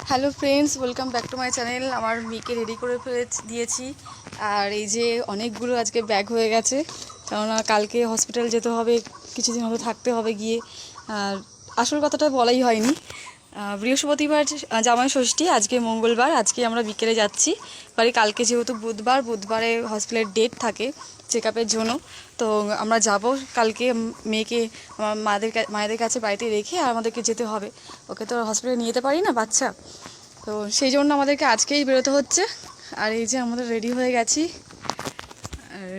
Hello friends, welcome back to my channel. আমার মেয়েকে ready করে ফেলে দিয়েছি। আর এই যে অনেকগুলো আজকে ব্যাগ হয়ে গেছে, কেননা কালকে হসপিটাল যেতে হবে, কিছুদিন হয়তো থাকতে হবে গিয়ে। আর আসল কথাটা বলাই হয়নি, বৃহস্পতিবার জামাই ষষ্ঠী, আজকে মঙ্গলবার, আজকে আমরা বিকেলে যাচ্ছি বাড়ি। কালকে যেহেতু বুধবারে হসপিটালের ডেট থাকে চেক আপের জন্য, তো আমরা যাব কালকে। মেয়েকে আমার মায়েদের কাছে বাড়িতে রেখে আর আমাদেরকে যেতে হবে। ওকে তো হসপিটালে নিয়ে যেতে পারি না, বাচ্চা তো, সেই জন্য আমাদেরকে আজকেই বেরোতে হচ্ছে। আর এই যে আমাদের রেডি হয়ে গেছি, আর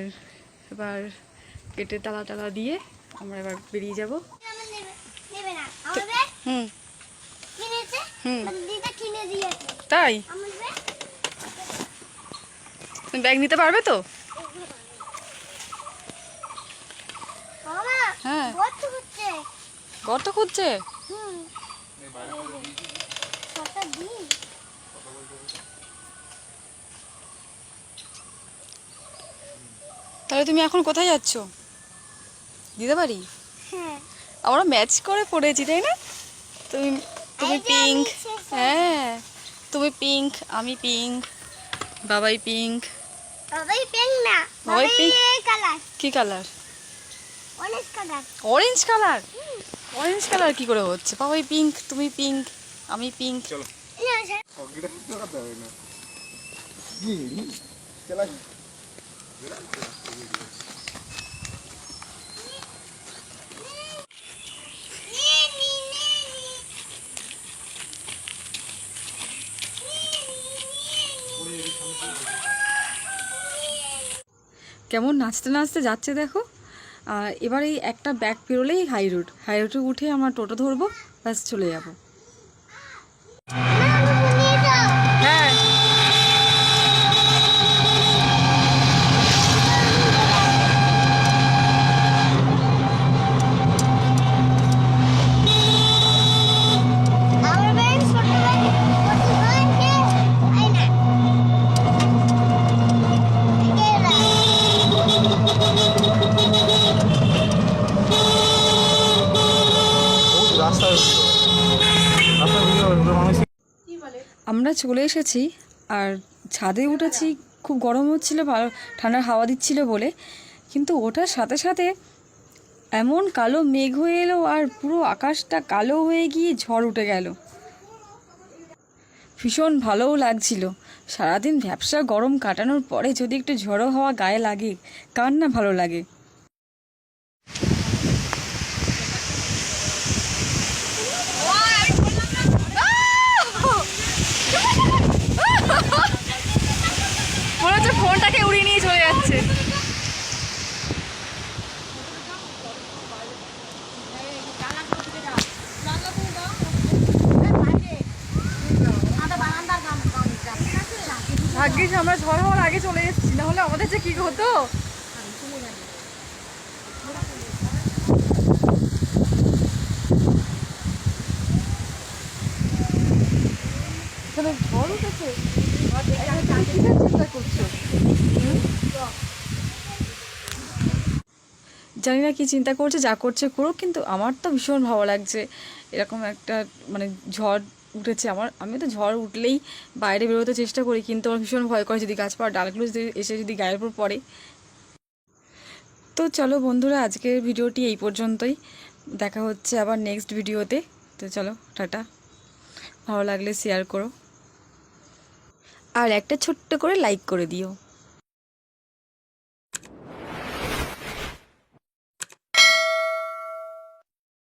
এবার গেটের তালা দিয়ে আমরা এবার বেরিয়ে যাব। হুম হুম তাই ব্যাগ নিতে পারবে তো? হ্যাঁ, গর্ত খুঁজছে। তাহলে তুমি এখন কোথায় যাচ্ছ? দিতে পারি? আমরা ম্যাচ করে পড়েছি, তাই না? তুমি তুমি পিঙ্ক, হ্যাঁ তুমি পিঙ্ক, আমি পিঙ্ক, বাবাই পিঙ্ক। বাবাই পিঙ্ক না, বাবাই পিঙ্ক। কালার। কি colour? Orange colour. Orange colour? Orange colour কি করে হচ্ছে? বাবাই পিঙ্ক, তুমি পিঙ্ক, আমি পিঙ্ক। চলো। কেমন নাচতে নাচতে যাচ্ছে দেখো। এবার এই একটা ব্যাগ পেরোলেই হাই রোডে উঠে আমরা টোটো ধরবো, ব্যাস চলে যাবো। হ্যাঁ, আমরা চলে এসেছি আর ছাদে উঠেছি। খুব গরম হচ্ছিল, ঠান্ডার হাওয়া দিচ্ছিল বলে, কিন্তু ওটার সাথে সাথে এমন কালো মেঘ হয়ে এলো আর পুরো আকাশটা কালো হয়ে গিয়ে ঝড় উঠে গেল। ভীষণ ভালোও লাগছিল। সারাদিন ভ্যাপসা গরম কাটানোর পরে যদি একটু ঝড়ো হাওয়া গায়ে লাগে, কার না ভালো লাগে। মনে হচ্ছে ফোনটাকে উড়িয়ে নিয়ে চলে যাচ্ছে। ভাগ্যিস আমরা ঝড় হওয়ার আগে চলে এসেছি, নাহলে আমাদের যে কি হতো। ঝড় উঠেছে, চিন্তা করছো? জানি না কি চিন্তা করছে, যা করছে করুক, কিন্তু আমার তো ভীষণ ভালো লাগছে। এরকম একটা মানে ঝড় উঠেছে। আমি তো ঝড় উঠলেই বাইরে বেরোতে চেষ্টা করি, কিন্তু আমার ভীষণ ভয় করে যদি গাছপালা ডালগুলো এসে যদি গায়ের উপর পড়ে। তো চলো বন্ধুরা, আজকের ভিডিওটি এই পর্যন্তই। দেখা হচ্ছে আবার নেক্সট ভিডিওতে। তো চলো, টাটা। ভালো লাগলে শেয়ার করো আর একটা ছোট্ট করে লাইক করে দিও।